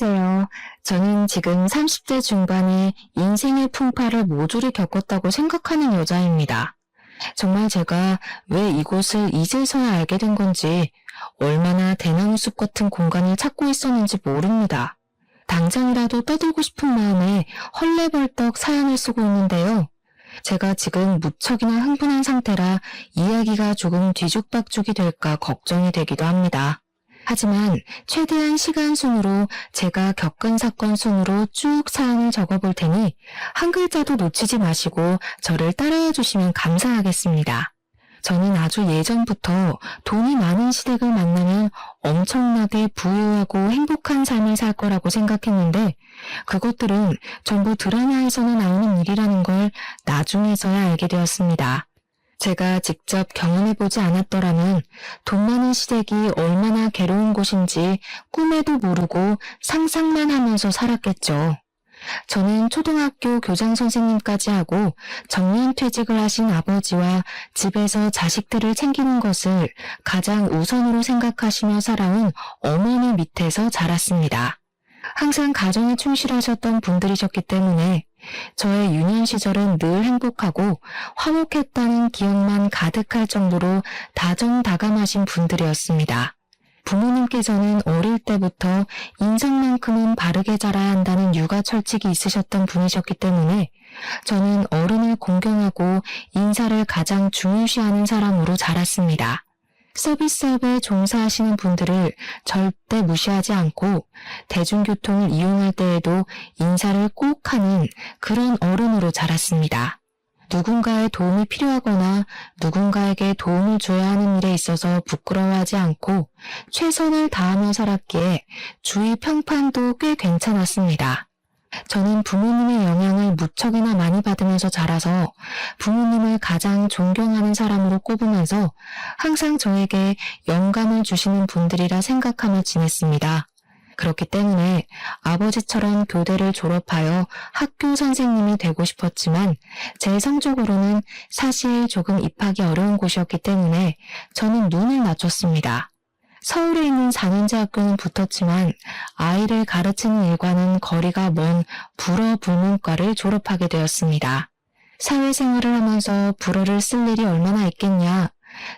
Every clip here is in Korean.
안녕하세요. 저는 지금 30대 중반에 인생의 풍파를 모조리 겪었다고 생각하는 여자입니다. 정말 제가 왜 이곳을 이제서야 알게 된 건지, 얼마나 대나무 숲 같은 공간을 찾고 있었는지 모릅니다. 당장이라도 떠들고 싶은 마음에 헐레벌떡 사연을 쓰고 있는데요. 제가 지금 무척이나 흥분한 상태라 이야기가 조금 뒤죽박죽이 될까 걱정이 되기도 합니다. 하지만 최대한 시간 순으로 제가 겪은 사건 순으로 쭉 사연을 적어볼 테니 한 글자도 놓치지 마시고 저를 따라해 주시면 감사하겠습니다. 저는 아주 예전부터 돈이 많은 시댁을 만나면 엄청나게 부유하고 행복한 삶을 살 거라고 생각했는데, 그것들은 전부 드라마에서나 나오는 일이라는 걸 나중에서야 알게 되었습니다. 제가 직접 경험해보지 않았더라면 돈 많은 시댁이 얼마나 괴로운 곳인지 꿈에도 모르고 상상만 하면서 살았겠죠. 저는 초등학교 교장 선생님까지 하고 정년퇴직을 하신 아버지와 집에서 자식들을 챙기는 것을 가장 우선으로 생각하시며 살아온 어머니 밑에서 자랐습니다. 항상 가정에 충실하셨던 분들이셨기 때문에 저의 유년 시절은 늘 행복하고 화목했다는 기억만 가득할 정도로 다정다감하신 분들이었습니다. 부모님께서는 어릴 때부터 인성만큼은 바르게 자라야 한다는 육아 철칙이 있으셨던 분이셨기 때문에 저는 어른을 공경하고 인사를 가장 중요시하는 사람으로 자랐습니다. 서비스업에 종사하시는 분들을 절대 무시하지 않고 대중교통을 이용할 때에도 인사를 꼭 하는 그런 어른으로 자랐습니다. 누군가의 도움이 필요하거나 누군가에게 도움을 줘야 하는 일에 있어서 부끄러워하지 않고 최선을 다하며 살았기에 주위 평판도 꽤 괜찮았습니다. 저는 부모님의 영향을 무척이나 많이 받으면서 자라서 부모님을 가장 존경하는 사람으로 꼽으면서 항상 저에게 영감을 주시는 분들이라 생각하며 지냈습니다. 그렇기 때문에 아버지처럼 교대를 졸업하여 학교 선생님이 되고 싶었지만 제 성적으로는 사실 조금 입학이 어려운 곳이었기 때문에 저는 눈을 낮췄습니다. 서울에 있는 4년제 학교는 붙었지만 아이를 가르치는 일과는 거리가 먼 불어불문과를 졸업하게 되었습니다. 사회생활을 하면서 불어를 쓸 일이 얼마나 있겠냐.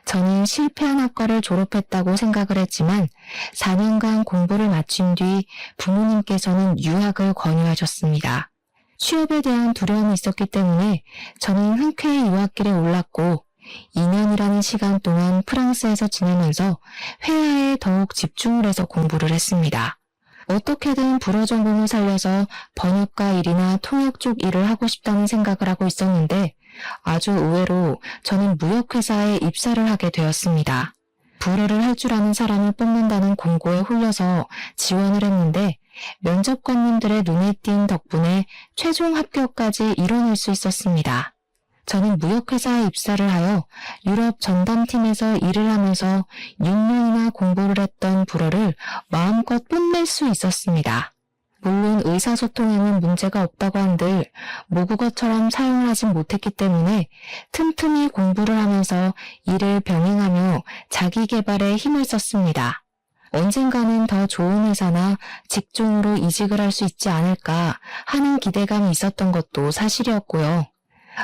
저는 실패한 학과를 졸업했다고 생각을 했지만 4년간 공부를 마친 뒤 부모님께서는 유학을 권유하셨습니다. 취업에 대한 두려움이 있었기 때문에 저는 흔쾌히 유학길에 올랐고 2년이라는 시간 동안 프랑스에서 지내면서 회화에 더욱 집중을 해서 공부를 했습니다. 어떻게든 불어 전공을 살려서 번역가 일이나 통역 쪽 일을 하고 싶다는 생각을 하고 있었는데 아주 의외로 저는 무역회사에 입사를 하게 되었습니다. 불어를 할 줄 아는 사람을 뽑는다는 공고에 홀려서 지원을 했는데 면접관님들의 눈에 띈 덕분에 최종 합격까지 이뤄낼 수 있었습니다. 저는 무역회사에 입사를 하여 유럽 전담팀에서 일을 하면서 6년이나 공부를 했던 불어를 마음껏 뽐낼 수 있었습니다. 물론 의사소통에는 문제가 없다고 한들 모국어처럼 사용을 하진 못했기 때문에 틈틈이 공부를 하면서 일을 병행하며 자기 개발에 힘을 썼습니다. 언젠가는 더 좋은 회사나 직종으로 이직을 할 수 있지 않을까 하는 기대감이 있었던 것도 사실이었고요.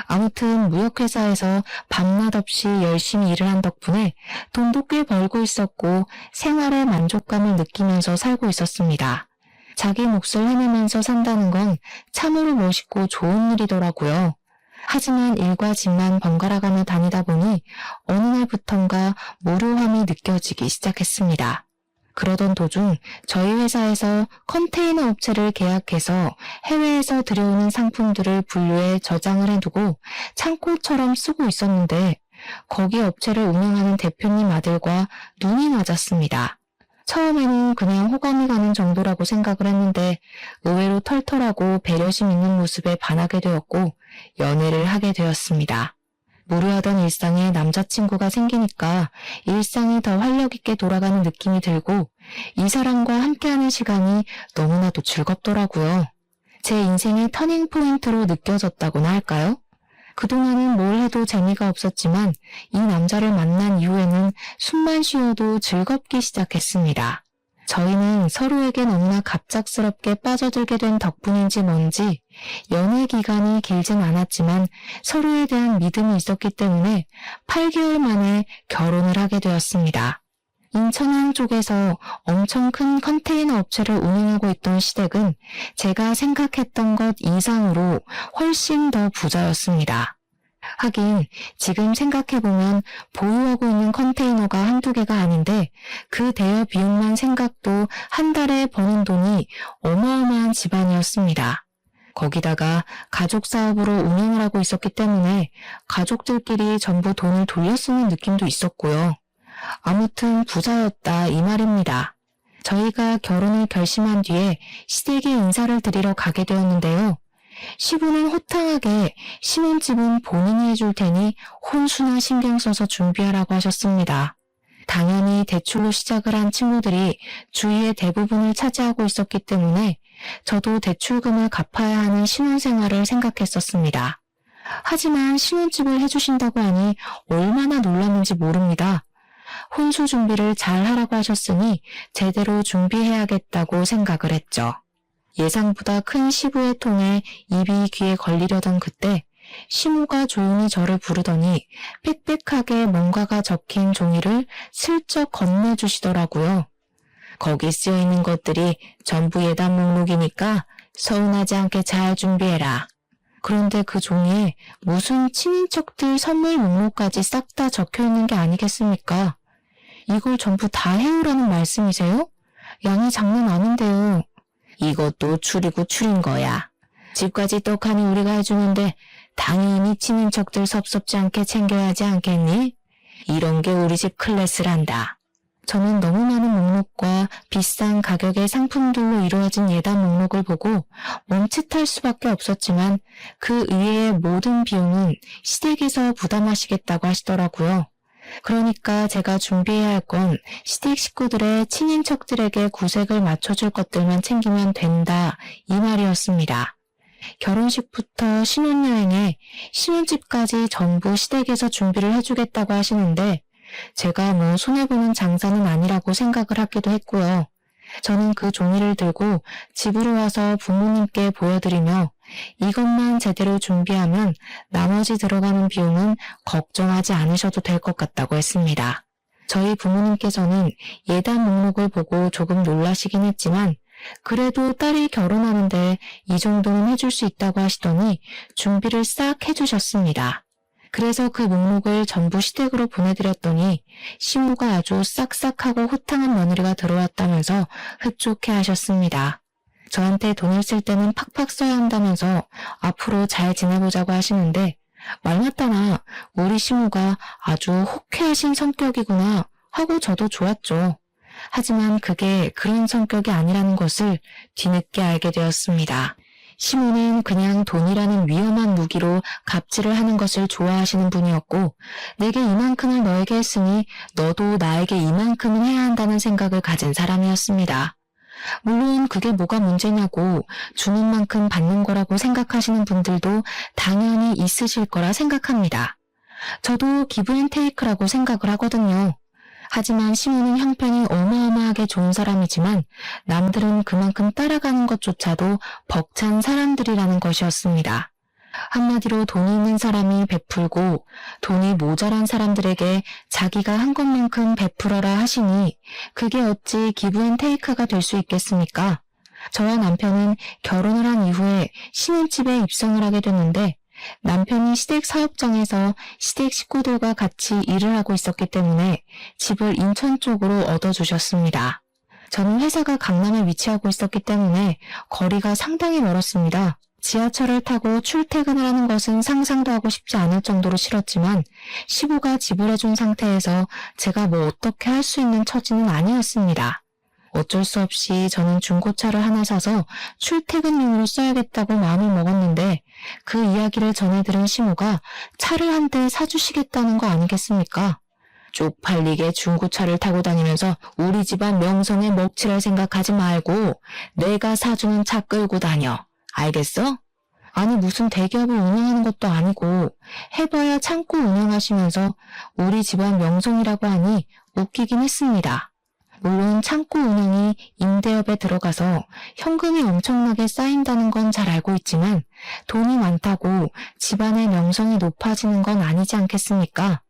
아무튼 무역회사에서 밤낮 없이 열심히 일을 한 덕분에 돈도 꽤 벌고 있었고 생활의 만족감을 느끼면서 살고 있었습니다. 자기 몫을 해내면서 산다는 건 참으로 멋있고 좋은 일이더라고요. 하지만 일과 집만 번갈아가며 다니다 보니 어느 날부턴가 무료함이 느껴지기 시작했습니다. 그러던 도중 저희 회사에서 컨테이너 업체를 계약해서 해외에서 들여오는 상품들을 분류해 저장을 해두고 창고처럼 쓰고 있었는데 거기 업체를 운영하는 대표님 아들과 눈이 맞았습니다. 처음에는 그냥 호감이 가는 정도라고 생각을 했는데 의외로 털털하고 배려심 있는 모습에 반하게 되었고 연애를 하게 되었습니다. 무료하던 일상에 남자친구가 생기니까 일상이 더 활력있게 돌아가는 느낌이 들고 이 사람과 함께하는 시간이 너무나도 즐겁더라고요. 제 인생의 터닝포인트로 느껴졌다고나 할까요? 그동안은 뭘 해도 재미가 없었지만 이 남자를 만난 이후에는 숨만 쉬어도 즐겁기 시작했습니다. 저희는 서로에게 너무나 갑작스럽게 빠져들게 된 덕분인지 뭔지 연애 기간이 길진 않았지만 서로에 대한 믿음이 있었기 때문에 8개월 만에 결혼을 하게 되었습니다. 인천항 쪽에서 엄청 큰 컨테이너 업체를 운영하고 있던 시댁은 제가 생각했던 것 이상으로 훨씬 더 부자였습니다. 하긴 지금 생각해보면 보유하고 있는 컨테이너가 한두 개가 아닌데 그 대여 비용만 생각도 한 달에 버는 돈이 어마어마한 집안이었습니다. 거기다가 가족 사업으로 운영을 하고 있었기 때문에 가족들끼리 전부 돈을 돌려 쓰는 느낌도 있었고요. 아무튼 부자였다 이 말입니다. 저희가 결혼을 결심한 뒤에 시댁에 인사를 드리러 가게 되었는데요. 시부는 호탕하게 신혼집은 본인이 해줄 테니 혼수나 신경 써서 준비하라고 하셨습니다. 당연히 대출로 시작을 한 친구들이 주위의 대부분을 차지하고 있었기 때문에 저도 대출금을 갚아야 하는 신혼생활을 생각했었습니다. 하지만 신혼집을 해주신다고 하니 얼마나 놀랐는지 모릅니다. 혼수 준비를 잘 하라고 하셨으니 제대로 준비해야겠다고 생각을 했죠. 예상보다 큰 시부의 톤에 입이 귀에 걸리려던 그때 시모가 조용히 저를 부르더니 빽빽하게 뭔가가 적힌 종이를 슬쩍 건네주시더라고요. 거기 쓰여있는 것들이 전부 예단 목록이니까 서운하지 않게 잘 준비해라. 그런데 그 종이에 무슨 친인척들 선물 목록까지 싹 다 적혀있는 게 아니겠습니까? 이걸 전부 다 해오라는 말씀이세요? 양이 장난 아닌데요. 이것도 추리고 추린 거야. 집까지 떡하니 우리가 해주는데 당연히 친인척들 섭섭지 않게 챙겨야 하지 않겠니? 이런 게 우리 집 클래스란다. 저는 너무 많은 목록과 비싼 가격의 상품들로 이루어진 예단 목록을 보고 멈칫할 수밖에 없었지만 그 이외의 모든 비용은 시댁에서 부담하시겠다고 하시더라고요. 그러니까 제가 준비해야 할 건 시댁 식구들의 친인척들에게 구색을 맞춰줄 것들만 챙기면 된다 이 말이었습니다. 결혼식부터 신혼여행에 신혼집까지 전부 시댁에서 준비를 해주겠다고 하시는데 제가 뭐 손해보는 장사는 아니라고 생각을 하기도 했고요. 저는 그 종이를 들고 집으로 와서 부모님께 보여드리며 이것만 제대로 준비하면 나머지 들어가는 비용은 걱정하지 않으셔도 될 것 같다고 했습니다. 저희 부모님께서는 예단 목록을 보고 조금 놀라시긴 했지만 그래도 딸이 결혼하는데 이 정도는 해줄 수 있다고 하시더니 준비를 싹 해주셨습니다. 그래서 그 목록을 전부 시댁으로 보내드렸더니 시모가 아주 싹싹하고 호탕한 며느리가 들어왔다면서 흡족해 하셨습니다. 저한테 돈을 쓸 때는 팍팍 써야 한다면서 앞으로 잘 지내보자고 하시는데 말 맞다나 우리 시모가 아주 호쾌하신 성격이구나 하고 저도 좋았죠. 하지만 그게 그런 성격이 아니라는 것을 뒤늦게 알게 되었습니다. 시모는 그냥 돈이라는 위험한 무기로 갑질을 하는 것을 좋아하시는 분이었고 내게 이만큼을 너에게 했으니 너도 나에게 이만큼은 해야 한다는 생각을 가진 사람이었습니다. 물론 그게 뭐가 문제냐고 주는 만큼 받는 거라고 생각하시는 분들도 당연히 있으실 거라 생각합니다. 저도 기브앤테이크라고 생각을 하거든요. 하지만 시모는 형편이 어마어마하게 좋은 사람이지만 남들은 그만큼 따라가는 것조차도 벅찬 사람들이라는 것이었습니다. 한마디로 돈이 있는 사람이 베풀고 돈이 모자란 사람들에게 자기가 한 것만큼 베풀어라 하시니 그게 어찌 기브앤테이크가 될 수 있겠습니까? 저와 남편은 결혼을 한 이후에 신혼집에 입성을 하게 됐는데 남편이 시댁 사업장에서 시댁 식구들과 같이 일을 하고 있었기 때문에 집을 인천 쪽으로 얻어주셨습니다. 저는 회사가 강남에 위치하고 있었기 때문에 거리가 상당히 멀었습니다. 지하철을 타고 출퇴근을 하는 것은 상상도 하고 싶지 않을 정도로 싫었지만 시부가 지불해준 상태에서 제가 뭐 어떻게 할 수 있는 처지는 아니었습니다. 어쩔 수 없이 저는 중고차를 하나 사서 출퇴근용으로 써야겠다고 마음을 먹었는데 그 이야기를 전해 들은 시모가 차를 한 대 사주시겠다는 거 아니겠습니까? 쪽팔리게 중고차를 타고 다니면서 우리 집안 명성에 먹칠할 생각하지 말고 내가 사주는 차 끌고 다녀. 알겠어? 아니 무슨 대기업을 운영하는 것도 아니고 해봐야 창고 운영하시면서 우리 집안 명성이라고 하니 웃기긴 했습니다. 물론 창고 운영이 임대업에 들어가서 현금이 엄청나게 쌓인다는 건 잘 알고 있지만 돈이 많다고 집안의 명성이 높아지는 건 아니지 않겠습니까?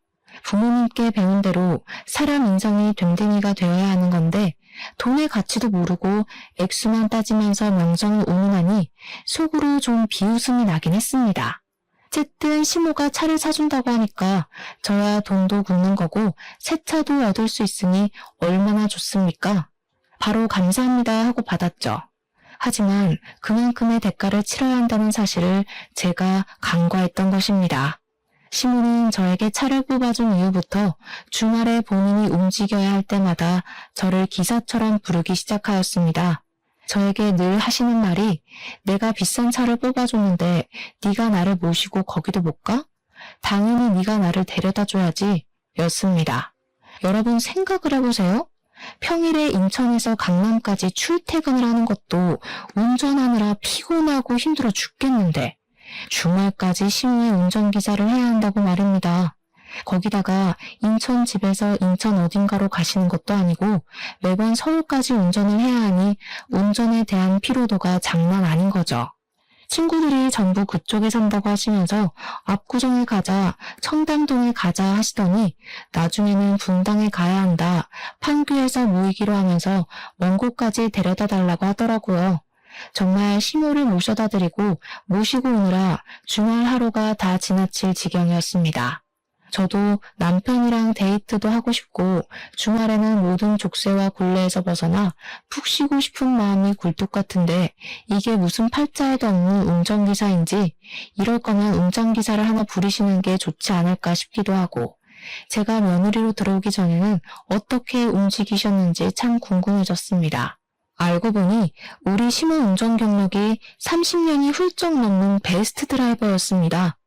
부모님께 배운 대로 사람 인성이 됨됨이가 되어야 하는 건데 돈의 가치도 모르고 액수만 따지면서 명성을 운운하니 속으로 좀 비웃음이 나긴 했습니다. 어쨌든 시모가 차를 사준다고 하니까 저야 돈도 굽는 거고 새 차도 얻을 수 있으니 얼마나 좋습니까? 바로 감사합니다 하고 받았죠. 하지만 그만큼의 대가를 치러야 한다는 사실을 제가 간과했던 것입니다. 시모는 저에게 차를 뽑아준 이후부터 주말에 본인이 움직여야 할 때마다 저를 기사처럼 부르기 시작하였습니다. 저에게 늘 하시는 말이 내가 비싼 차를 뽑아줬는데 네가 나를 모시고 거기도 못 가? 당연히 네가 나를 데려다 줘야지 였습니다. 여러분 생각을 해보세요. 평일에 인천에서 강남까지 출퇴근을 하는 것도 운전하느라 피곤하고 힘들어 죽겠는데 주말까지 시무의 운전기사를 해야 한다고 말입니다. 거기다가 인천 집에서 인천 어딘가로 가시는 것도 아니고 매번 서울까지 운전을 해야 하니 운전에 대한 피로도가 장난 아닌 거죠. 친구들이 전부 그쪽에 산다고 하시면서 압구정에 가자, 청담동에 가자 하시더니 나중에는 분당에 가야 한다, 판교에서 모이기로 하면서 먼 곳까지 데려다 달라고 하더라고요. 정말 시모를 모셔다 드리고 모시고 오느라 주말 하루가 다 지나칠 지경이었습니다. 저도 남편이랑 데이트도 하고 싶고 주말에는 모든 족쇄와 굴레에서 벗어나 푹 쉬고 싶은 마음이 굴뚝 같은데 이게 무슨 팔자에도 없는 운전기사인지 이럴 거면 운전기사를 하나 부리시는 게 좋지 않을까 싶기도 하고 제가 며느리로 들어오기 전에는 어떻게 움직이셨는지 참 궁금해졌습니다. 알고 보니 우리 시모 운전 경력이 30년이 훌쩍 넘는 베스트 드라이버였습니다.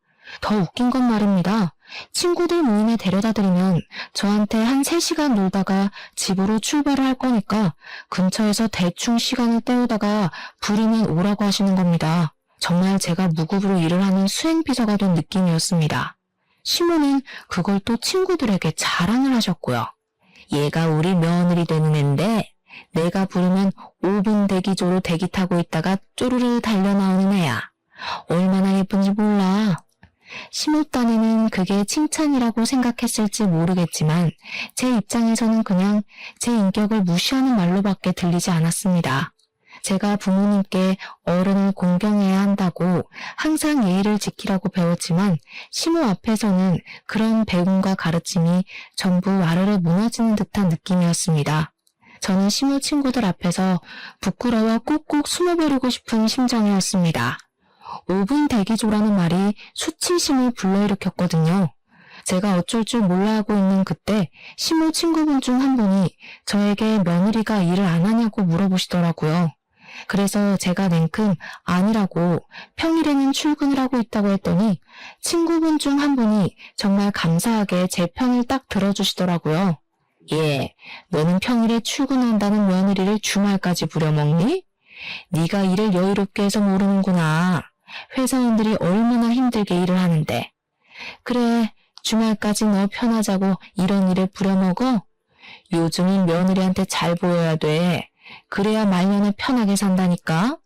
더 웃긴 건 말입니다. 친구들 모임에 데려다 드리면 저한테 한 3시간 놀다가 집으로 출발을 할 거니까 근처에서 대충 시간을 때우다가 부르면 오라고 하시는 겁니다. 정말 제가 무급으로 일을 하는 수행비서가 된 느낌이었습니다. 시모는 그걸 또 친구들에게 자랑을 하셨고요. 얘가 우리 며느리 되는 앤데 내가 부르면 5분 대기조로 대기 타고 있다가 쪼르르 달려 나오는 애야. 얼마나 예쁜지 몰라. 시모 딴에는 그게 칭찬이라고 생각했을지 모르겠지만 제 입장에서는 그냥 제 인격을 무시하는 말로밖에 들리지 않았습니다. 제가 부모님께 어른을 공경해야 한다고 항상 예의를 지키라고 배웠지만 시모 앞에서는 그런 배움과 가르침이 전부 와르르 무너지는 듯한 느낌이었습니다. 저는 시모 친구들 앞에서 부끄러워 꾹꾹 숨어버리고 싶은 심정이었습니다. 5분 대기조라는 말이 수치심을 불러일으켰거든요. 제가 어쩔 줄 몰라 하고 있는 그때 시모 친구분 중 한 분이 저에게 며느리가 일을 안 하냐고 물어보시더라고요. 그래서 제가 냉큼 아니라고 평일에는 출근을 하고 있다고 했더니 친구분 중 한 분이 정말 감사하게 제 편을 딱 들어주시더라고요. 예, 너는 평일에 출근한다는 며느리를 주말까지 부려먹니? 네가 일을 여유롭게 해서 모르는구나. 회사원들이 얼마나 힘들게 일을 하는데. 그래, 주말까지 너 편하자고 이런 일을 부려먹어? 요즘은 며느리한테 잘 보여야 돼. 그래야 말년에 편하게 산다니까.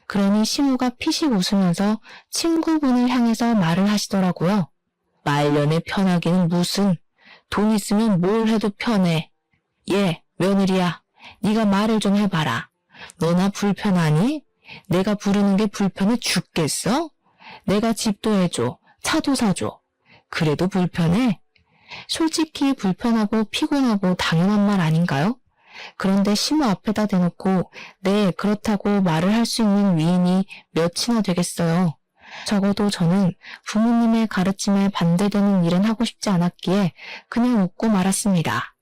그러니 시모가 피식 웃으면서 친구분을 향해서 말을 하시더라고요. 말년에 편하기는 무슨. 돈 있으면 뭘 해도 편해. 예, 며느리야. 네가 말을 좀 해봐라. 너나 불편하니? 내가 부르는 게 불편해 죽겠어? 내가 집도 해줘. 차도 사줘. 그래도 불편해? 솔직히 불편하고 피곤하고 당연한 말 아닌가요? 그런데 시모 앞에다 대놓고 네, 그렇다고 말을 할 수 있는 위인이 몇이나 되겠어요. 적어도 저는 부모님의 가르침에 반대되는 일은 하고 싶지 않았기에 그냥 웃고 말았습니다.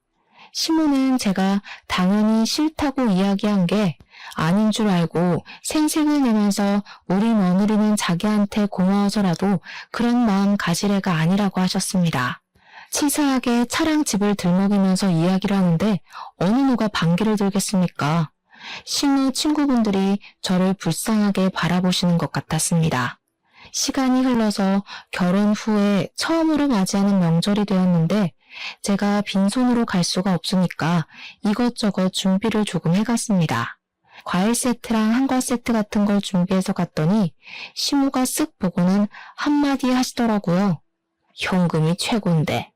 시모는 제가 당연히 싫다고 이야기한 게 아닌 줄 알고 생색을 내면서 우리 며느리는 자기한테 고마워서라도 그런 마음 가질 애가 아니라고 하셨습니다. 치사하게 차랑 집을 들먹이면서 이야기를 하는데 어느 누가 반기를 들겠습니까? 시모 친구분들이 저를 불쌍하게 바라보시는 것 같았습니다. 시간이 흘러서 결혼 후에 처음으로 맞이하는 명절이 되었는데 제가 빈손으로 갈 수가 없으니까 이것저것 준비를 조금 해갔습니다. 과일 세트랑 한과 세트 같은 걸 준비해서 갔더니 시모가 쓱 보고는 한마디 하시더라고요. 현금이 최고인데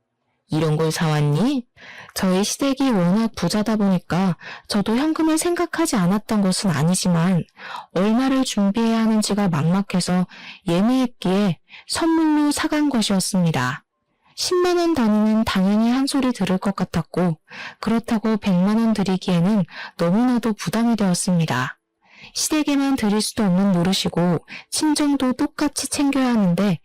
이런 걸 사왔니? 저희 시댁이 워낙 부자다 보니까 저도 현금을 생각하지 않았던 것은 아니지만 얼마를 준비해야 하는지가 막막해서 예매했기에 선물로 사간 것이었습니다. 10만 원 단위는 당연히 한 소리 들을 것 같았고 그렇다고 100만 원 드리기에는 너무나도 부담이 되었습니다. 시댁에만 드릴 수도 없는 노릇이고 친정도 똑같이 챙겨야 하는데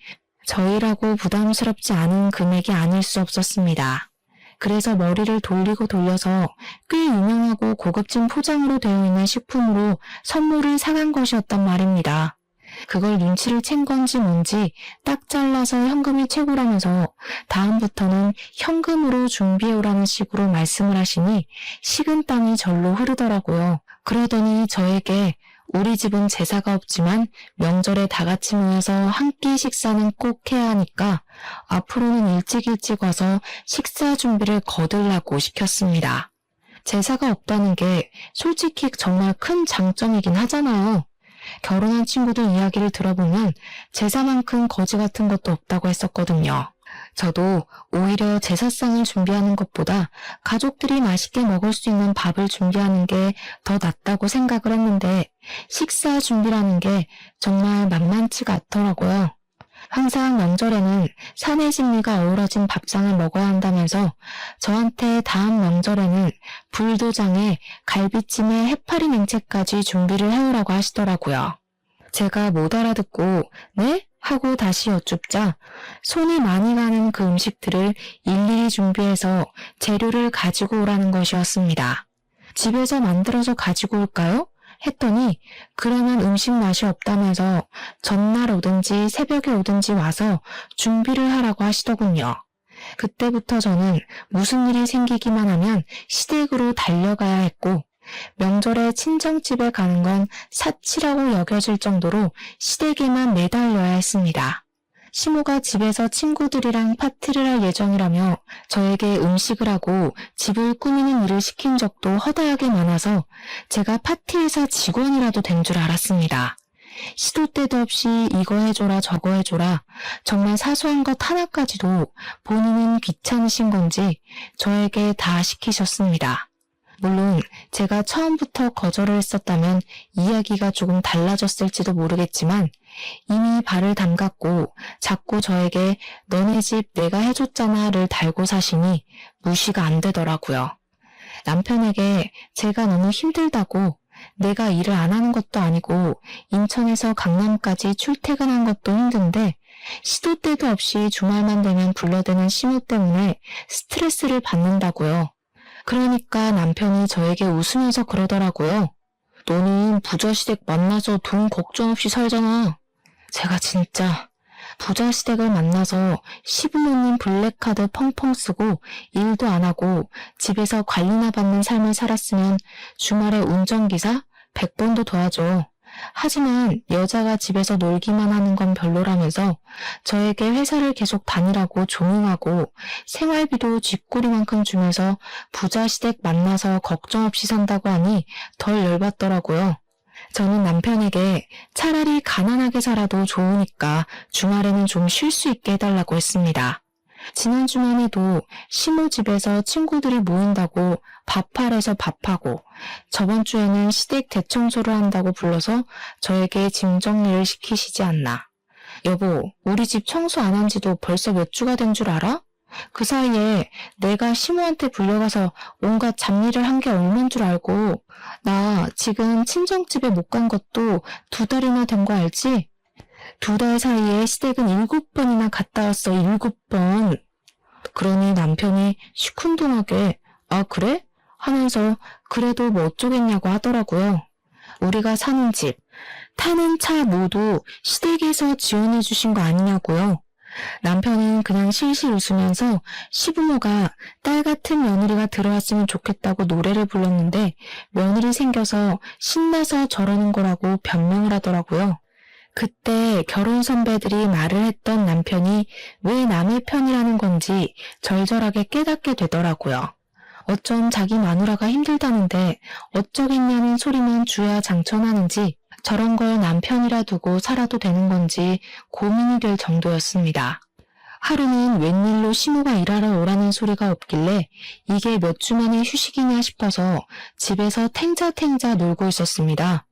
저희라고 부담스럽지 않은 금액이 아닐 수 없었습니다. 그래서 머리를 돌리고 돌려서 꽤 유명하고 고급진 포장으로 되어 있는 식품으로 선물을 사간 것이었단 말입니다. 그걸 눈치를 챈 건지 뭔지 딱 잘라서 현금이 최고라면서 다음부터는 현금으로 준비해오라는 식으로 말씀을 하시니 식은땀이 절로 흐르더라고요. 그러더니 저에게 우리 집은 제사가 없지만 명절에 다 같이 모여서 한 끼 식사는 꼭 해야 하니까 앞으로는 일찍 와서 식사 준비를 거들라고 시켰습니다. 제사가 없다는 게 솔직히 정말 큰 장점이긴 하잖아요. 결혼한 친구들 이야기를 들어보면 제사만큼 거지 같은 것도 없다고 했었거든요. 저도 오히려 제사상을 준비하는 것보다 가족들이 맛있게 먹을 수 있는 밥을 준비하는 게 더 낫다고 생각을 했는데 식사 준비라는 게 정말 만만치가 않더라고요. 항상 명절에는 사내 진미가 어우러진 밥상을 먹어야 한다면서 저한테 다음 명절에는 불도장에 갈비찜에 해파리 냉채까지 준비를 해오라고 하시더라고요. 제가 못 알아듣고 네? 하고 다시 여쭙자 손이 많이 가는 그 음식들을 일일이 준비해서 재료를 가지고 오라는 것이었습니다. 집에서 만들어서 가지고 올까요? 했더니 그러면 음식 맛이 없다면서 전날 오든지 새벽에 오든지 와서 준비를 하라고 하시더군요. 그때부터 저는 무슨 일이 생기기만 하면 시댁으로 달려가야 했고 명절에 친정집에 가는 건 사치라고 여겨질 정도로 시댁에만 매달려야 했습니다. 시모가 집에서 친구들이랑 파티를 할 예정이라며 저에게 음식을 하고 집을 꾸미는 일을 시킨 적도 허다하게 많아서 제가 파티회사 직원이라도 된 줄 알았습니다. 시도 때도 없이 이거 해줘라 저거 해줘라 정말 사소한 것 하나까지도 본인은 귀찮으신 건지 저에게 다 시키셨습니다. 물론 제가 처음부터 거절을 했었다면 이야기가 조금 달라졌을지도 모르겠지만 이미 발을 담갔고 자꾸 저에게 너네 집 내가 해줬잖아를 달고 사시니 무시가 안 되더라고요. 남편에게 제가 너무 힘들다고 내가 일을 안 하는 것도 아니고 인천에서 강남까지 출퇴근한 것도 힘든데 시도 때도 없이 주말만 되면 불러대는 시모 때문에 스트레스를 받는다고요. 그러니까 남편이 저에게 웃으면서 그러더라고요. 너는 부자시댁 만나서 돈 걱정 없이 살잖아. 제가 진짜 부자시댁을 만나서 시부모님 블랙카드 펑펑 쓰고 일도 안 하고 집에서 관리나 받는 삶을 살았으면 주말에 운전기사 100번도 더 하죠. 하지만 여자가 집에서 놀기만 하는 건 별로라면서 저에게 회사를 계속 다니라고 조롱하고 생활비도 쥐꼬리만큼 주면서 부자시댁 만나서 걱정 없이 산다고 하니 덜 열받더라고요. 저는 남편에게 차라리 가난하게 살아도 좋으니까 주말에는 좀 쉴 수 있게 해달라고 했습니다. 지난 주말에도 시모 집에서 친구들이 모인다고 밥할에서 밥하고 저번 주에는 시댁 대청소를 한다고 불러서 저에게 짐 정리를 시키시지 않나. 여보, 우리 집 청소 안 한 지도 벌써 몇 주가 된 줄 알아? 그 사이에 내가 시모한테 불려가서 온갖 잡일을 한 게 얼만 줄 알고 나 지금 친정집에 못 간 것도 2달이나 된 거 알지? 2달 사이에 시댁은 7번이나 갔다 왔어. 7번. 그러니 남편이 시큰둥하게 아 그래? 하면서 그래도 뭐 어쩌겠냐고 하더라고요. 우리가 사는 집, 타는 차 모두 시댁에서 지원해 주신 거 아니냐고요. 남편은 그냥 실실 웃으면서 시부모가 딸 같은 며느리가 들어왔으면 좋겠다고 노래를 불렀는데 며느리 생겨서 신나서 저러는 거라고 변명을 하더라고요. 그때 결혼 선배들이 말을 했던 남편이 왜 남의 편이라는 건지 절절하게 깨닫게 되더라고요. 어쩜 자기 마누라가 힘들다는데 어쩌겠냐는 소리만 주야장천하는지 저런 걸 남편이라 두고 살아도 되는 건지 고민이 될 정도였습니다. 하루는 웬일로 시모가 일하러 오라는 소리가 없길래 이게 몇 주 만에 휴식이냐 싶어서 집에서 탱자탱자 놀고 있었습니다.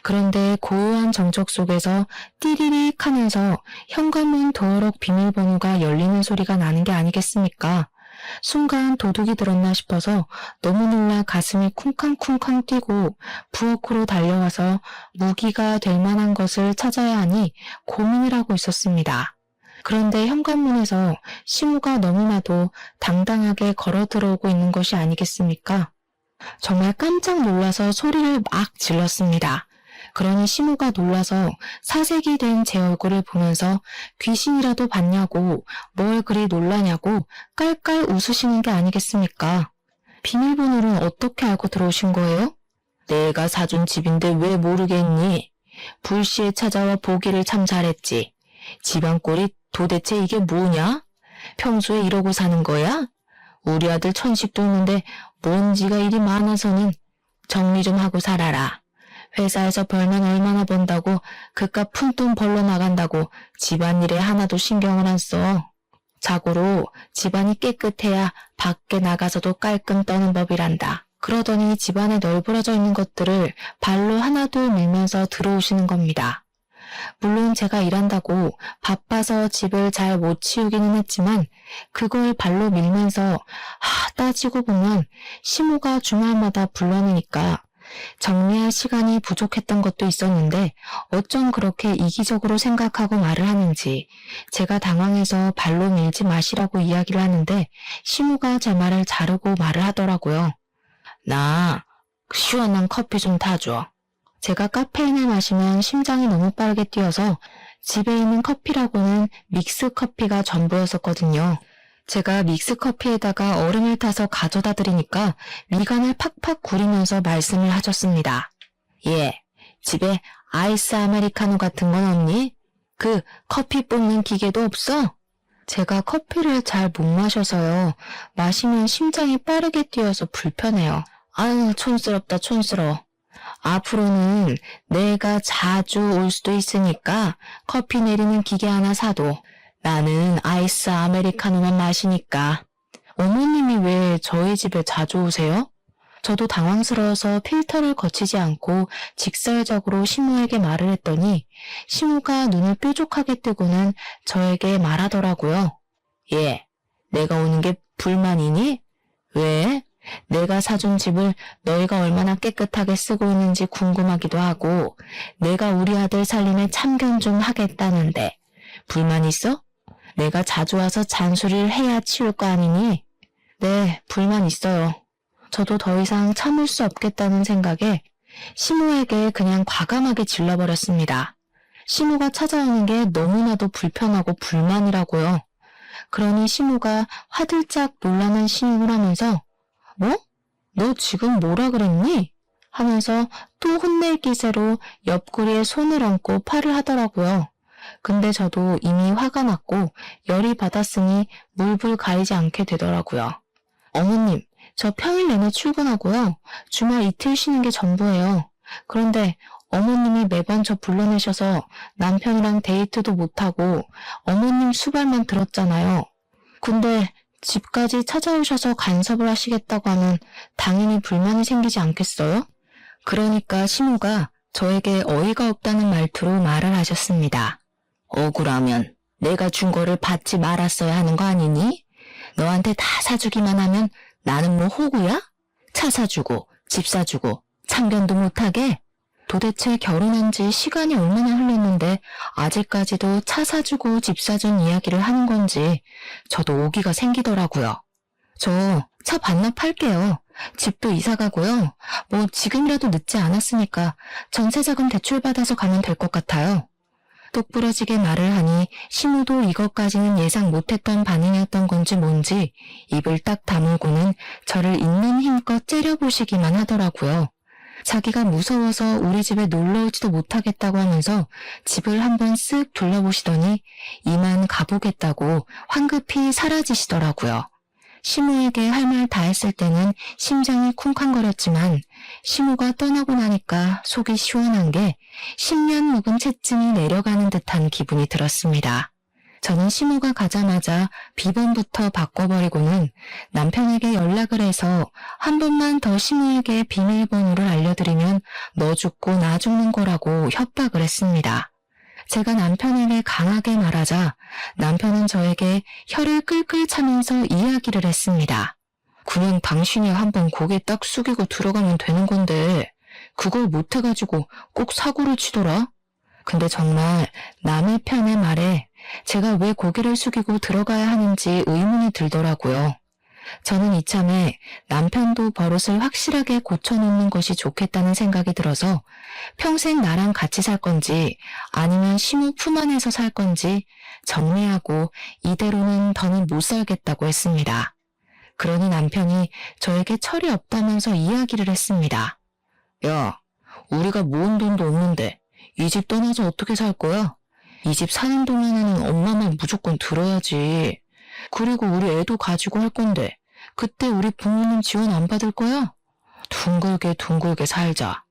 그런데 고요한 정적 속에서 띠리릭 하면서 현관문 도어록 비밀번호가 열리는 소리가 나는 게 아니겠습니까? 순간 도둑이 들었나 싶어서 너무 놀라 가슴이 쿵쾅쿵쾅 뛰고 부엌으로 달려와서 무기가 될 만한 것을 찾아야 하니 고민을 하고 있었습니다. 그런데 현관문에서 시모가 너무나도 당당하게 걸어 들어오고 있는 것이 아니겠습니까? 정말 깜짝 놀라서 소리를 막 질렀습니다. 그러니 시모가 놀라서 사색이 된 제 얼굴을 보면서 귀신이라도 봤냐고 뭘 그리 놀라냐고 깔깔 웃으시는 게 아니겠습니까? 비밀번호는 어떻게 알고 들어오신 거예요? 내가 사준 집인데 왜 모르겠니? 불시에 찾아와 보기를 참 잘했지. 집안 꼴이 도대체 이게 뭐냐? 평소에 이러고 사는 거야? 우리 아들 천식도 있는데 먼지가 이리 많아서는 정리 좀 하고 살아라. 회사에서 벌면 얼마나 번다고 그깟 푼돈 벌러 나간다고 집안일에 하나도 신경을 안 써. 자고로 집안이 깨끗해야 밖에 나가서도 깔끔 떠는 법이란다. 그러더니 집안에 널브러져 있는 것들을 발로 하나둘 밀면서 들어오시는 겁니다. 물론 제가 일한다고 바빠서 집을 잘 못 치우기는 했지만 그걸 발로 밀면서 따지고 보면 시모가 주말마다 불러내니까 정리할 시간이 부족했던 것도 있었는데 어쩜 그렇게 이기적으로 생각하고 말을 하는지 제가 당황해서 발로 밀지 마시라고 이야기를 하는데 시모가 제 말을 자르고 말을 하더라고요. 나 시원한 커피 좀 타줘. 제가 카페인을 마시면 심장이 너무 빠르게 뛰어서 집에 있는 커피라고는 믹스 커피가 전부였었거든요. 제가 믹스 커피에다가 얼음을 타서 가져다 드리니까 미간을 팍팍 구리면서 말씀을 하셨습니다. 예, 집에 아이스 아메리카노 같은 건 없니? 그 커피 뽑는 기계도 없어? 제가 커피를 잘 못 마셔서요. 마시면 심장이 빠르게 뛰어서 불편해요. 아유, 촌스럽다, 촌스러워. 앞으로는 내가 자주 올 수도 있으니까 커피 내리는 기계 하나 사도. 나는 아이스 아메리카노만 마시니까. 어머님이 왜 저희 집에 자주 오세요? 저도 당황스러워서 필터를 거치지 않고 직설적으로 시모에게 말을 했더니 시모가 눈을 뾰족하게 뜨고는 저에게 말하더라고요. 예, 내가 오는 게 불만이니? 왜? 내가 사준 집을 너희가 얼마나 깨끗하게 쓰고 있는지 궁금하기도 하고 내가 우리 아들 살림에 참견 좀 하겠다는데 불만 있어? 내가 자주 와서 잔소리를 해야 치울 거 아니니? 네, 불만 있어요. 저도 더 이상 참을 수 없겠다는 생각에 시모에게 그냥 과감하게 질러버렸습니다. 시모가 찾아오는 게 너무나도 불편하고 불만이라고요. 그러니 시모가 화들짝 놀라는 신용을 하면서 뭐? 너 지금 뭐라 그랬니? 하면서 또 혼낼 기세로 옆구리에 손을 얹고 팔을 하더라고요. 근데 저도 이미 화가 났고 열이 받았으니 물불 가리지 않게 되더라고요. 어머님, 저 평일 내내 출근하고요. 주말 이틀 쉬는 게 전부예요. 그런데 어머님이 매번 저 불러내셔서 남편이랑 데이트도 못하고 어머님 수발만 들었잖아요. 근데 집까지 찾아오셔서 간섭을 하시겠다고 하면 당연히 불만이 생기지 않겠어요? 그러니까 시모가 저에게 어이가 없다는 말투로 말을 하셨습니다. 억울하면 내가 준 거를 받지 말았어야 하는 거 아니니? 너한테 다 사주기만 하면 나는 뭐 호구야? 차 사주고 집 사주고 참견도 못하게? 도대체 결혼한 지 시간이 얼마나 흘렀는데 아직까지도 차 사주고 집 사준 이야기를 하는 건지 저도 오기가 생기더라고요. 저 차 반납할게요. 집도 이사 가고요. 뭐 지금이라도 늦지 않았으니까 전세자금 대출받아서 가면 될 것 같아요. 똑부러지게 말을 하니 시모도 이것까지는 예상 못했던 반응이었던 건지 뭔지 입을 딱 다물고는 저를 있는 힘껏 째려보시기만 하더라고요. 자기가 무서워서 우리 집에 놀러 오지도 못하겠다고 하면서 집을 한번 쓱 둘러보시더니 이만 가보겠다고 황급히 사라지시더라고요. 시모에게 할 말 다 했을 때는 심장이 쿵쾅거렸지만 시모가 떠나고 나니까 속이 시원한 게 10년 묵은 채증이 내려가는 듯한 기분이 들었습니다. 저는 시모가 가자마자 비번부터 바꿔버리고는 남편에게 연락을 해서 한 번만 더 시모에게 비밀번호를 알려드리면 너 죽고 나 죽는 거라고 협박을 했습니다. 제가 남편에게 강하게 말하자 남편은 저에게 혀를 끌끌 차면서 이야기를 했습니다. 그냥 당신이 한번 고개 딱 숙이고 들어가면 되는 건데 그걸 못해가지고 꼭 사고를 치더라. 근데 정말 남의 편의 말에 제가 왜 고개를 숙이고 들어가야 하는지 의문이 들더라고요. 저는 이참에 남편도 버릇을 확실하게 고쳐놓는 것이 좋겠다는 생각이 들어서 평생 나랑 같이 살 건지 아니면 시모 품 안에서 살 건지 정리하고 이대로는 더는 못 살겠다고 했습니다. 그러니 남편이 저에게 철이 없다면서 이야기를 했습니다. 야, 우리가 모은 돈도 없는데 이 집 떠나서 어떻게 살 거야? 이 집 사는 동안에는 엄마 말 무조건 들어야지. 그리고 우리 애도 가지고 할 건데 그때 우리 부모님 지원 안 받을 거야? 둥글게 살자.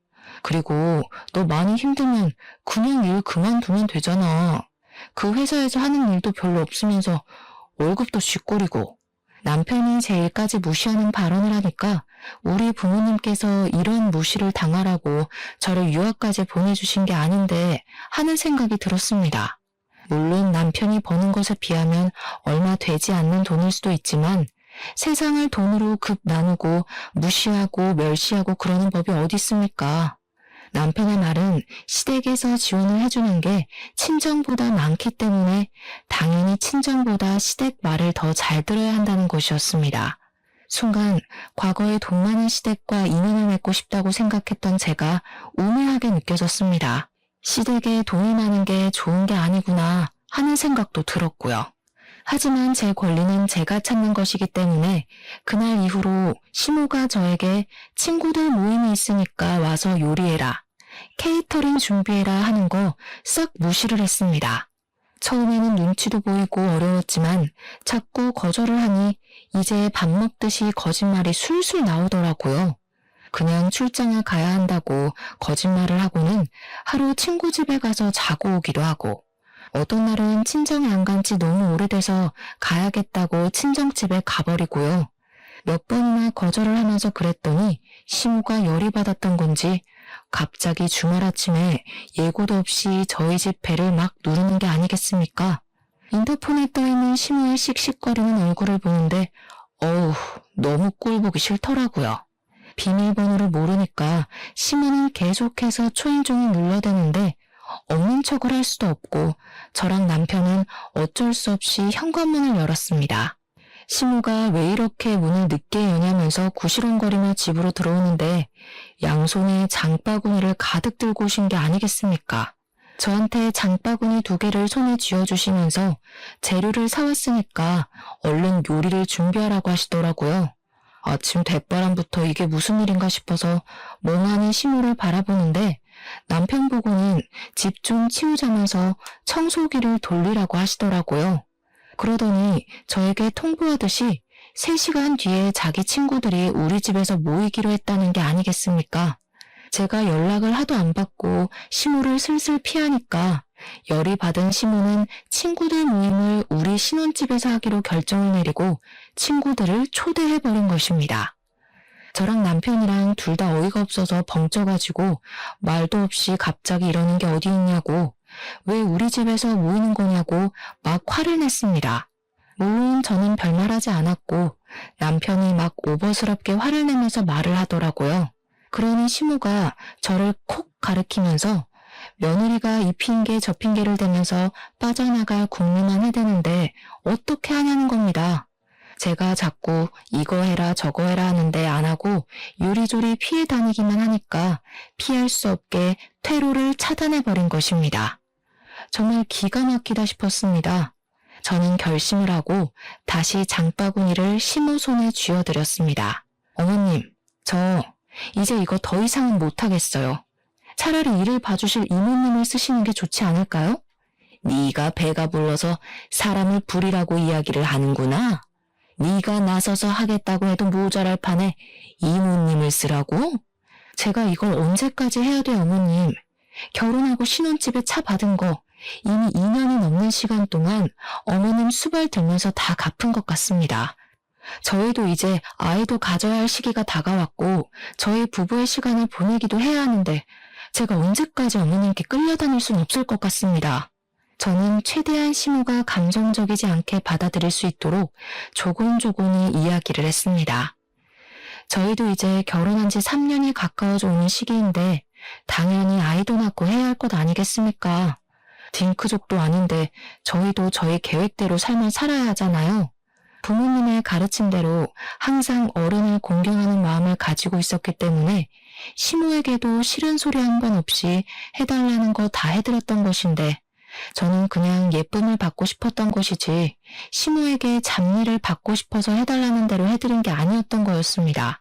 그리고 너 많이 힘들면 그냥 일 그만두면 되잖아. 그 회사에서 하는 일도 별로 없으면서 월급도 쥐꼬리고. 남편이 제 일까지 무시하는 발언을 하니까 우리 부모님께서 이런 무시를 당하라고 저를 유학까지 보내주신 게 아닌데 하는 생각이 들었습니다. 물론 남편이 버는 것에 비하면 얼마 되지 않는 돈일 수도 있지만 세상을 돈으로 급 나누고 무시하고 멸시하고 그러는 법이 어디 있습니까? 남편의 말은 시댁에서 지원을 해주는 게 친정보다 많기 때문에 당연히 친정보다 시댁 말을 더 잘 들어야 한다는 것이었습니다. 순간 과거에 돈 많은 시댁과 인연을 맺고 싶다고 생각했던 제가 우매하게 느껴졌습니다. 시댁에 돈이 많은 게 좋은 게 아니구나 하는 생각도 들었고요. 하지만 제 권리는 제가 찾는 것이기 때문에 그날 이후로 시모가 저에게 친구들 모임이 있으니까 와서 요리해라, 케이터링 준비해라 하는 거 싹 무시를 했습니다. 처음에는 눈치도 보이고 어려웠지만 자꾸 거절을 하니 이제 밥 먹듯이 거짓말이 술술 나오더라고요. 그냥 출장을 가야 한다고 거짓말을 하고는 하루 친구 집에 가서 자고 오기도 하고 어떤 날은 친정에 안 간 지 너무 오래돼서 가야겠다고 친정집에 가버리고요. 몇 번이나 거절을 하면서 그랬더니 시모가 열이 받았던 건지 갑자기 주말 아침에 예고도 없이 저희 집 배를 막 누르는 게 아니겠습니까? 인터폰에 떠있는 시모의 씩씩거리는 얼굴을 보는데 어우, 너무 꼴보기 싫더라고요. 비밀번호를 모르니까 시모는 계속해서 초인종을 눌러대는데 없는 척을 할 수도 없고 저랑 남편은 어쩔 수 없이 현관문을 열었습니다. 시모가 왜 이렇게 문을 늦게 여냐면서 구시렁거리며 집으로 들어오는데 양손에 장바구니를 가득 들고 오신 게 아니겠습니까? 저한테 장바구니 2개를 손에 쥐어주시면서 재료를 사왔으니까 얼른 요리를 준비하라고 하시더라고요. 아침 대바람부터 이게 무슨 일인가 싶어서 멍하니 시모를 바라보는데 남편 보고는 집 좀 치우자면서 청소기를 돌리라고 하시더라고요. 그러더니 저에게 통보하듯이 3시간 뒤에 자기 친구들이 우리 집에서 모이기로 했다는 게 아니겠습니까? 제가 연락을 하도 안 받고 시모를 슬슬 피하니까 열이 받은 시모는 친구들 모임을 우리 신혼집에서 하기로 결정을 내리고 친구들을 초대해버린 것입니다. 저랑 남편이랑 둘 다 어이가 없어서 벙쪄가지고 말도 없이 갑자기 이러는 게 어디 있냐고, 왜 우리 집에서 모이는 거냐고 막 화를 냈습니다. 물론 저는 별말하지 않았고 남편이 막 오버스럽게 화를 내면서 말을 하더라고요. 그러니 시모가 저를 콕 가리키면서 며느리가 이 핑계 저 핑계를 대면서 빠져나갈 궁리만 해대는데 어떻게 하냐는 겁니다. 제가 자꾸 이거 해라 저거 해라 하는데 안 하고 요리조리 피해 다니기만 하니까 피할 수 없게 퇴로를 차단해버린 것입니다. 정말 기가 막히다 싶었습니다. 저는 결심을 하고 다시 장바구니를 시모 손에 쥐어드렸습니다. 어머님, 저 이제 이거 더 이상은 못하겠어요. 차라리 일을 봐주실 이모님을 쓰시는 게 좋지 않을까요? 네가 배가 불러서 사람을 부리라고 이야기를 하는구나. 네가 나서서 하겠다고 해도 모자랄 판에 이모님을 쓰라고? 제가 이걸 언제까지 해야 돼, 어머님? 결혼하고 신혼집에 차 받은 거 이미 2년이 넘는 시간 동안 어머님 수발 들면서 다 갚은 것 같습니다. 저희도 이제 아이도 가져야 할 시기가 다가왔고 저희 부부의 시간을 보내기도 해야 하는데 제가 언제까지 어머님께 끌려다닐 순 없을 것 같습니다. 저는 최대한 시모가 감정적이지 않게 받아들일 수 있도록 조곤조곤히 이야기를 했습니다. 저희도 이제 결혼한 지 3년이 가까워져 오는 시기인데 당연히 아이도 낳고 해야 할 것 아니겠습니까? 딩크족도 아닌데 저희도 저희 계획대로 삶을 살아야 하잖아요. 부모님의 가르침대로 항상 어른을 공경하는 마음을 가지고 있었기 때문에 시모에게도 싫은 소리 한 번 없이 해달라는 거 다 해드렸던 것인데 저는 그냥 예쁨을 받고 싶었던 것이지 시모에게 잡일을 받고 싶어서 해달라는 대로 해드린 게 아니었던 거였습니다.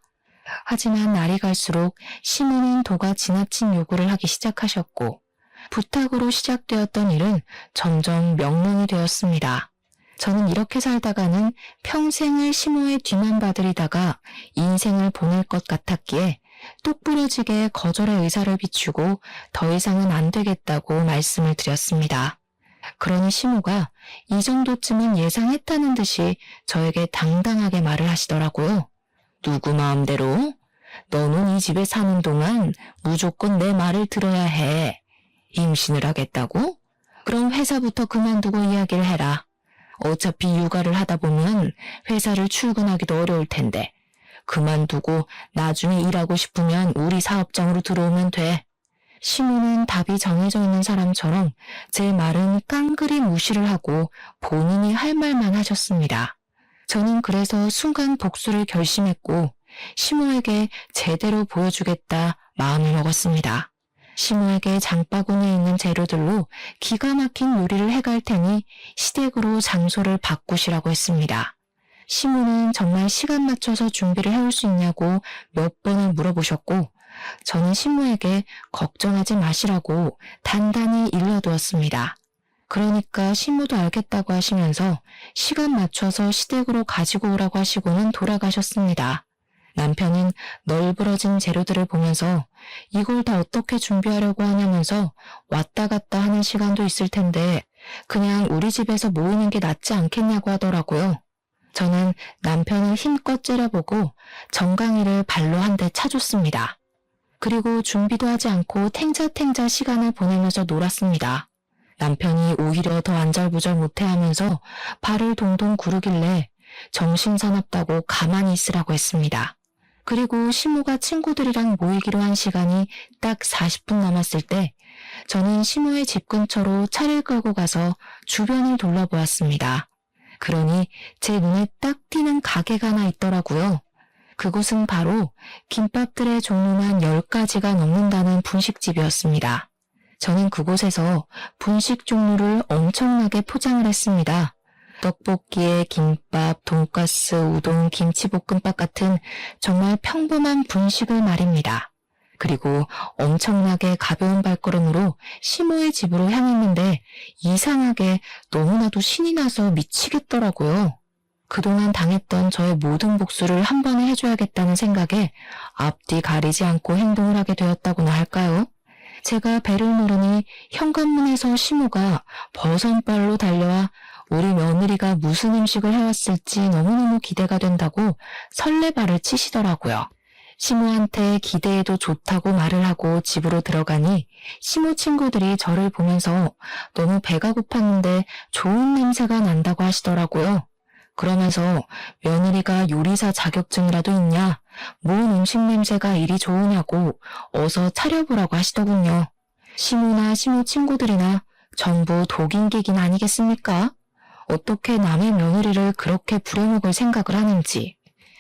하지만 날이 갈수록 시모는 도가 지나친 요구를 하기 시작하셨고 부탁으로 시작되었던 일은 점점 명령이 되었습니다. 저는 이렇게 살다가는 평생을 시모의 뒤만 봐드리다가 인생을 보낼 것 같았기에 똑부러지게 거절의 의사를 비추고 더 이상은 안 되겠다고 말씀을 드렸습니다. 그러니 시모가 이 정도쯤은 예상했다는 듯이 저에게 당당하게 말을 하시더라고요. 누구 마음대로? 너는 이 집에 사는 동안 무조건 내 말을 들어야 해. 임신을 하겠다고? 그럼 회사부터 그만두고 이야기를 해라. 어차피 육아를 하다 보면 회사를 출근하기도 어려울 텐데 그만두고 나중에 일하고 싶으면 우리 사업장으로 들어오면 돼. 시모는 답이 정해져 있는 사람처럼 제 말은 깡그리 무시를 하고 본인이 할 말만 하셨습니다. 저는 그래서 순간 복수를 결심했고 시모에게 제대로 보여주겠다 마음을 먹었습니다. 시모에게 장바구니에 있는 재료들로 기가 막힌 요리를 해갈 테니 시댁으로 장소를 바꾸시라고 했습니다. 시모는 정말 시간 맞춰서 준비를 해올 수 있냐고 몇 번을 물어보셨고 저는 시모에게 걱정하지 마시라고 단단히 일러두었습니다. 그러니까 시모도 알겠다고 하시면서 시간 맞춰서 시댁으로 가지고 오라고 하시고는 돌아가셨습니다. 남편은 널브러진 재료들을 보면서 이걸 다 어떻게 준비하려고 하냐면서 왔다 갔다 하는 시간도 있을 텐데 그냥 우리 집에서 모이는 게 낫지 않겠냐고 하더라고요. 저는 남편을 힘껏 째려보고 정강이를 발로 한 대 차줬습니다. 그리고 준비도 하지 않고 탱자탱자 시간을 보내면서 놀았습니다. 남편이 오히려 더 안절부절 못해하면서 발을 동동 구르길래 정신사납다고 가만히 있으라고 했습니다. 그리고 시모가 친구들이랑 모이기로 한 시간이 딱 40분 남았을 때 저는 시모의 집 근처로 차를 끌고 가서 주변을 둘러보았습니다. 그러니 제 눈에 딱 띄는 가게가 하나 있더라고요. 그곳은 바로 김밥들의 종류만 10가지가 넘는다는 분식집이었습니다. 저는 그곳에서 분식 종류를 엄청나게 포장을 했습니다. 떡볶이에 김밥, 돈가스, 우동, 김치볶음밥 같은 정말 평범한 분식을 말입니다. 그리고 엄청나게 가벼운 발걸음으로 시모의 집으로 향했는데 이상하게 너무나도 신이 나서 미치겠더라고요. 그동안 당했던 저의 모든 복수를 한 번에 해줘야겠다는 생각에 앞뒤 가리지 않고 행동을 하게 되었다고나 할까요? 제가 배를 누르니 현관문에서 시모가 버선발로 달려와 우리 며느리가 무슨 음식을 해왔을지 너무너무 기대가 된다고 설레발을 치시더라고요. 시모한테 기대해도 좋다고 말을 하고 집으로 들어가니 시모 친구들이 저를 보면서 너무 배가 고팠는데 좋은 냄새가 난다고 하시더라고요. 그러면서 며느리가 요리사 자격증이라도 있냐? 뭔 음식 냄새가 이리 좋으냐고 어서 차려보라고 하시더군요. 시모나 시모 친구들이나 전부 독인객인 아니겠습니까? 어떻게 남의 며느리를 그렇게 부려먹을 생각을 하는지.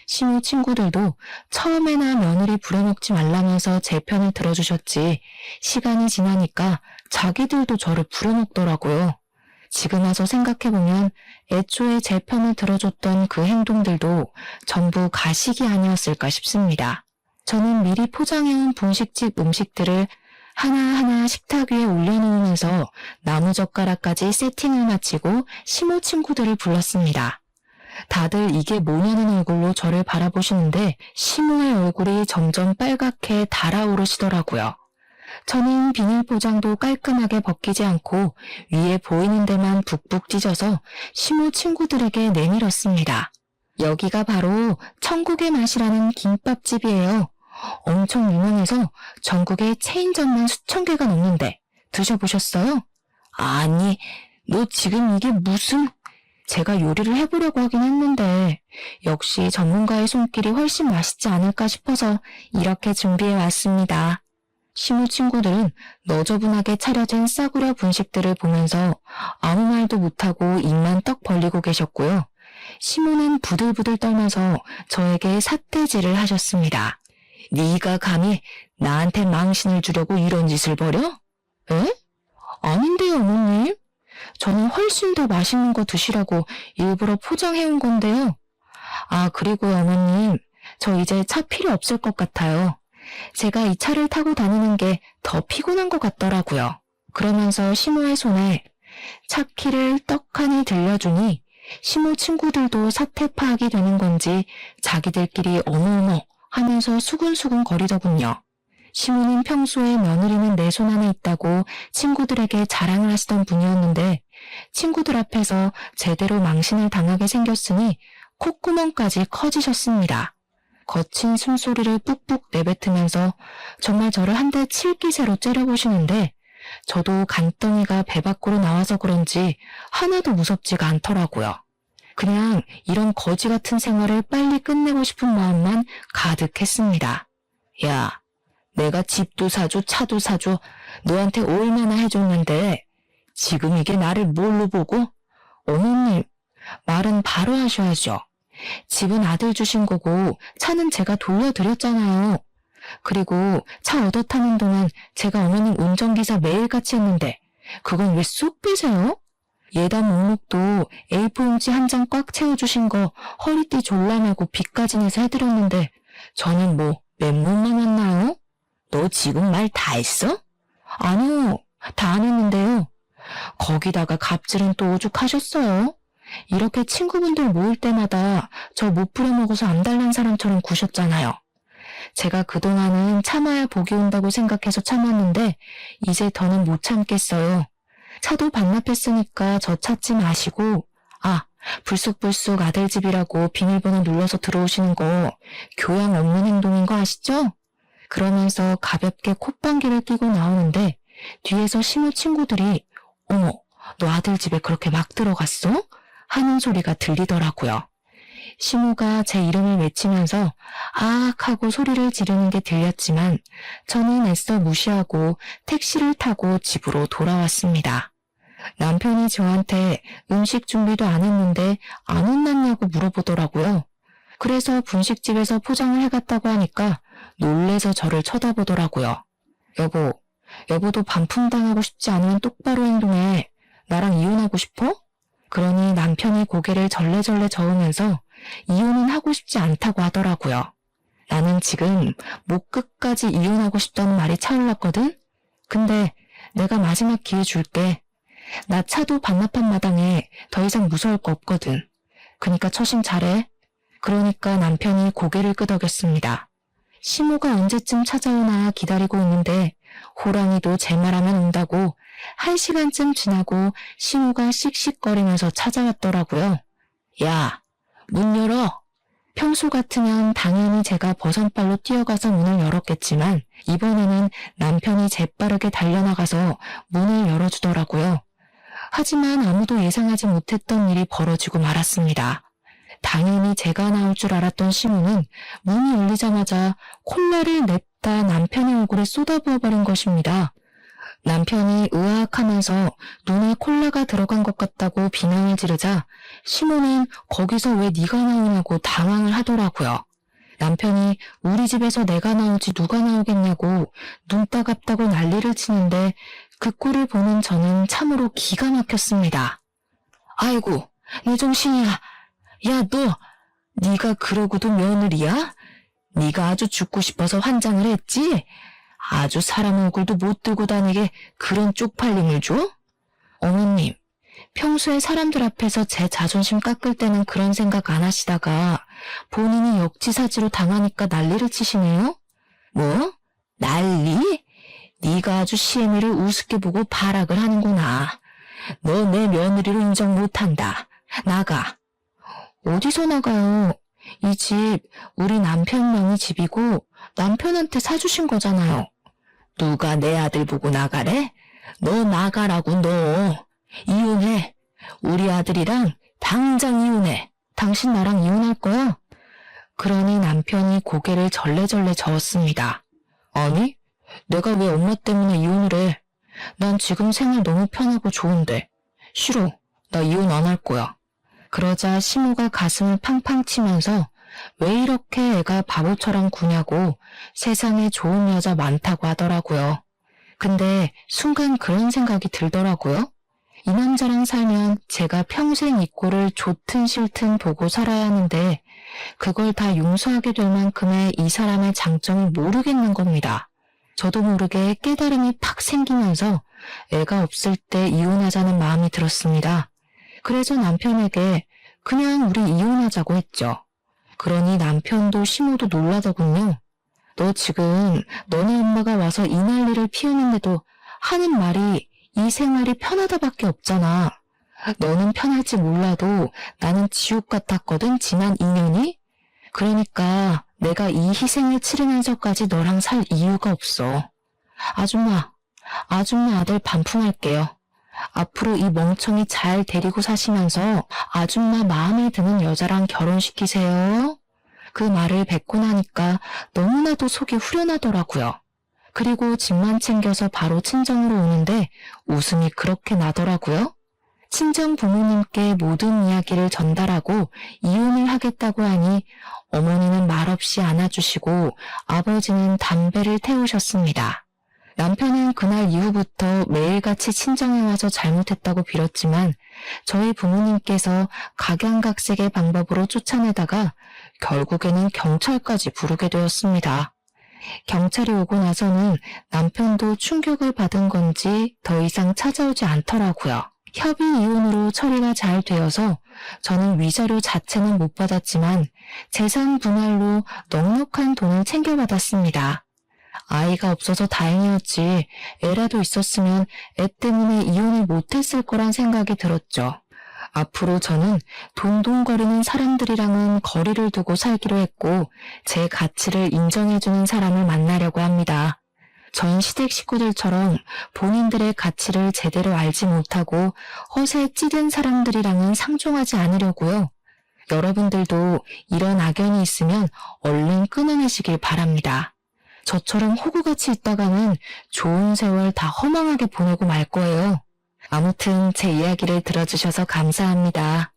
시모 친구들도 처음에나 며느리 부려먹지 말라면서 제 편을 들어주셨지 시간이 지나니까 자기들도 저를 부려먹더라고요. 지금 와서 생각해보면 애초에 제 편을 들어줬던 그 행동들도 전부 가식이 아니었을까 싶습니다. 저는 미리 포장해온 분식집 음식들을 하나하나 식탁 위에 올려놓으면서 나무젓가락까지 세팅을 마치고 시모 친구들을 불렀습니다. 다들 이게 뭐냐는 얼굴로 저를 바라보시는데 시모의 얼굴이 점점 빨갛게 달아오르시더라고요. 저는 비닐 포장도 깔끔하게 벗기지 않고 위에 보이는 데만 북북 찢어서 시모 친구들에게 내밀었습니다. 여기가 바로 천국의 맛이라는 김밥집이에요. 엄청 유명해서 전국에 체인점만 수천 개가 넘는데 드셔보셨어요? 아니, 너 지금 이게 무슨... 제가 요리를 해보려고 하긴 했는데 역시 전문가의 손길이 훨씬 맛있지 않을까 싶어서 이렇게 준비해 왔습니다. 시무 친구들은 너저분하게 차려진 싸구려 분식들을 보면서 아무 말도 못하고 입만 떡 벌리고 계셨고요. 시무는 부들부들 떨면서 저에게 삿대질을 하셨습니다. 네가 감히 나한테 망신을 주려고 이런 짓을 벌여? 에? 아닌데요, 어머님. 저는 훨씬 더 맛있는 거 드시라고 일부러 포장해온 건데요. 아, 그리고 어머님, 저 이제 차 필요 없을 것 같아요. 제가 이 차를 타고 다니는 게 더 피곤한 것 같더라고요. 그러면서 시모의 손에 차키를 떡하니 들려주니 시모 친구들도 사태 파악이 되는 건지 자기들끼리 어머어머 하면서 수근수근 거리더군요. 시모는 평소에 며느리는 내 손 안에 있다고 친구들에게 자랑을 하시던 분이었는데 친구들 앞에서 제대로 망신을 당하게 생겼으니 콧구멍까지 커지셨습니다. 거친 숨소리를 뿍뿍 내뱉으면서 정말 저를 한 대 칠 기세로 째려보시는데 저도 간덩이가 배 밖으로 나와서 그런지 하나도 무섭지가 않더라고요. 그냥 이런 거지 같은 생활을 빨리 끝내고 싶은 마음만 가득했습니다. 야, 내가 집도 사줘 차도 사줘 너한테 얼마나 해줬는데 지금 이게 나를 뭘로 보고? 어머님, 말은 바로 하셔야죠. 집은 아들 주신 거고 차는 제가 돌려드렸잖아요. 그리고 차 얻어 타는 동안 제가 어머님 운전기사 매일같이 했는데 그건 왜 쏙 빼세요? 예단 목록도 A4 용지 한 장 꽉 채워주신 거 허리띠 졸라매고 빚까지 내서 해드렸는데 저는 뭐 맨몸만 왔나요? 너 지금 말 다 했어? 아니요, 다 안 했는데요. 거기다가 갑질은 또 오죽하셨어요? 이렇게 친구분들 모일 때마다 저 못 부려먹어서 암달난 사람처럼 구셨잖아요. 제가 그동안은 참아야 복이 온다고 생각해서 참았는데 이제 더는 못 참겠어요. 차도 반납했으니까 저 찾지 마시고 불쑥불쑥 아들 집이라고 비밀번호 눌러서 들어오시는 거 교양 없는 행동인 거 아시죠? 그러면서 가볍게 콧방귀를 끼고 나오는데 뒤에서 시무 친구들이 어머, 너 아들 집에 그렇게 막 들어갔어? 하는 소리가 들리더라고요. 시무가 제 이름을 외치면서 아악 하고 소리를 지르는 게 들렸지만 저는 애써 무시하고 택시를 타고 집으로 돌아왔습니다. 남편이 저한테 음식 준비도 안 했는데 안 혼났냐고 물어보더라고요. 그래서 분식집에서 포장을 해갔다고 하니까 놀래서 저를 쳐다보더라고요. 여보도 반품당하고 싶지 않으면 똑바로 행동해. 나랑 이혼하고 싶어? 그러니 남편이 고개를 절레절레 저으면서 이혼은 하고 싶지 않다고 하더라고요. 나는 지금 목 끝까지 이혼하고 싶다는 말이 차올랐거든? 근데 내가 마지막 기회 줄게. 나 차도 반납한 마당에 더 이상 무서울 거 없거든. 그니까 처신 잘해. 그러니까 남편이 고개를 끄덕였습니다. 시모가 언제쯤 찾아오나 기다리고 있는데 호랑이도 제 말하면 온다고 1시간쯤 지나고 시모가 씩씩거리면서 찾아왔더라고요. 야, 문 열어. 평소 같으면 당연히 제가 버선발로 뛰어가서 문을 열었겠지만 이번에는 남편이 재빠르게 달려나가서 문을 열어주더라고요. 하지만 아무도 예상하지 못했던 일이 벌어지고 말았습니다. 당연히 제가 나올 줄 알았던 시모는 문이 열리자마자 콜라를 냅다 남편의 얼굴에 쏟아부어버린 것입니다. 남편이 으악하면서 눈에 콜라가 들어간 것 같다고 비난을 지르자 시모는 거기서 왜 네가 나오냐고 당황을 하더라고요. 남편이 우리 집에서 내가 나오지 누가 나오겠냐고 눈 따갑다고 난리를 치는데 그 꼴을 보는 저는 참으로 기가 막혔습니다. 아이고, 내 정신이야. 야, 너, 네가 그러고도 며느리야? 네가 아주 죽고 싶어서 환장을 했지? 아주 사람 얼굴도 못 들고 다니게 그런 쪽팔림을 줘? 어머님, 평소에 사람들 앞에서 제 자존심 깎을 때는 그런 생각 안 하시다가 본인이 역지사지로 당하니까 난리를 치시네요? 뭐? 난리? 네가 아주 시애미를 우습게 보고 발악을 하는구나. 너 내 며느리로 인정 못한다. 나가. 어디서 나가요? 이 집 우리 남편 명의 집이고 남편한테 사주신 거잖아요. 누가 내 아들 보고 나가래? 너 나가라고 너. 이혼해. 우리 아들이랑 당장 이혼해. 당신 나랑 이혼할 거야? 그러니 남편이 고개를 절레절레 저었습니다. 아니, 내가 왜 엄마 때문에 이혼을 해? 난 지금 생활 너무 편하고 좋은데. 싫어. 나 이혼 안 할 거야. 그러자 시모가 가슴을 팡팡 치면서 왜 이렇게 애가 바보처럼 구냐고 세상에 좋은 여자 많다고 하더라고요. 근데 순간 그런 생각이 들더라고요. 이 남자랑 살면 제가 평생 이 꼴을 좋든 싫든 보고 살아야 하는데 그걸 다 용서하게 될 만큼의 이 사람의 장점을 모르겠는 겁니다. 저도 모르게 깨달음이 팍 생기면서 애가 없을 때 이혼하자는 마음이 들었습니다. 그래서 남편에게 그냥 우리 이혼하자고 했죠. 그러니 남편도 시모도 놀라더군요. 너 지금 너네 엄마가 와서 이 난리를 피우는데도 하는 말이 이 생활이 편하다밖에 없잖아. 너는 편할지 몰라도 나는 지옥 같았거든 지난 2년이? 그러니까 내가 이 희생을 치르면서까지 너랑 살 이유가 없어. 아줌마 아들 반품할게요. 앞으로 이 멍청이 잘 데리고 사시면서 아줌마 마음에 드는 여자랑 결혼시키세요. 그 말을 뱉고 나니까 너무나도 속이 후련하더라고요. 그리고 짐만 챙겨서 바로 친정으로 오는데 웃음이 그렇게 나더라고요. 친정 부모님께 모든 이야기를 전달하고 이혼을 하겠다고 하니 어머니는 말없이 안아주시고 아버지는 담배를 태우셨습니다. 남편은 그날 이후부터 매일같이 친정에 와서 잘못했다고 빌었지만 저희 부모님께서 각양각색의 방법으로 쫓아내다가 결국에는 경찰까지 부르게 되었습니다. 경찰이 오고 나서는 남편도 충격을 받은 건지 더 이상 찾아오지 않더라고요. 협의 이혼으로 처리가 잘 되어서 저는 위자료 자체는 못 받았지만 재산 분할로 넉넉한 돈을 챙겨받았습니다. 아이가 없어서 다행이었지 애라도 있었으면 애 때문에 이혼을 못했을 거란 생각이 들었죠. 앞으로 저는 돈돈거리는 사람들이랑은 거리를 두고 살기로 했고 제 가치를 인정해주는 사람을 만나려고 합니다. 전 시댁 식구들처럼 본인들의 가치를 제대로 알지 못하고 허세에 찌든 사람들이랑은 상종하지 않으려고요. 여러분들도 이런 악연이 있으면 얼른 끊어내시길 바랍니다. 저처럼 호구같이 있다가는 좋은 세월 다 허망하게 보내고 말 거예요. 아무튼 제 이야기를 들어주셔서 감사합니다.